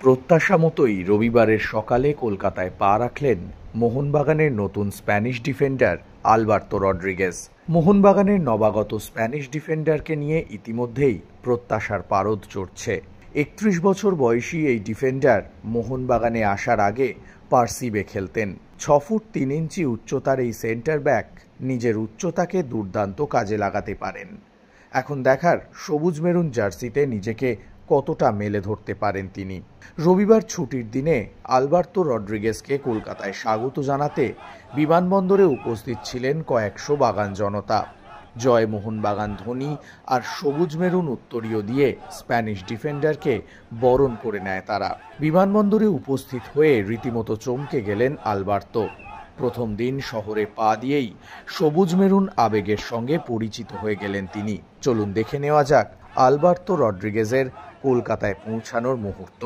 প্রত্যাশা মতোই রবিবারের সকালে কলকাতায় পা রাখলেন মোহনবাগানের নতুন স্প্যানিশ ডিফেন্ডার আলবার্তো রড্রিগেজ। মোহনবাগানের নবাগত স্প্যানিশ ডিফেন্ডারকে নিয়ে ইতিমধ্যেই প্রত্যাশার পারদ চড়ছে। ৩১ বছর বয়সী এই ডিফেন্ডার মোহনবাগানে আসার আগে পার্সিবে খেলতেন। ৬ ফুট ৩ ইঞ্চি উচ্চতার এই সেন্টার ব্যাক নিজের উচ্চতাকে দুর্দান্ত কাজে লাগাতে পারেন। এখন দেখার সবুজ মেরুন জার্সিতে নিজেকে কতটা মেলে ধরতে পারেন তিনি। রবিবার ছুটির দিনে আলবার্তো রড্রিগেজকে কলকাতায় স্বাগত জানাতে বিমানবন্দরে উপস্থিত ছিলেন কয়েকশো বাগান জনতা। জয় মোহনবাগান ধ্বনি আর সবুজ মেরুন উত্তরীয় দিয়ে স্প্যানিশ ডিফেন্ডারকে বরণ করে নেয় তারা। বিমানবন্দরে উপস্থিত হয়ে রীতিমতো চমকে গেলেন আলবার্তো। প্রথম দিন শহরে পা দিয়েই সবুজ মেরুন আবেগের সঙ্গে পরিচিত হয়ে গেলেন তিনি। চলুন দেখে নেওয়া যাক আলবার্তো রড্রিগেজের কলকাতায় পৌঁছানোর মুহূর্ত।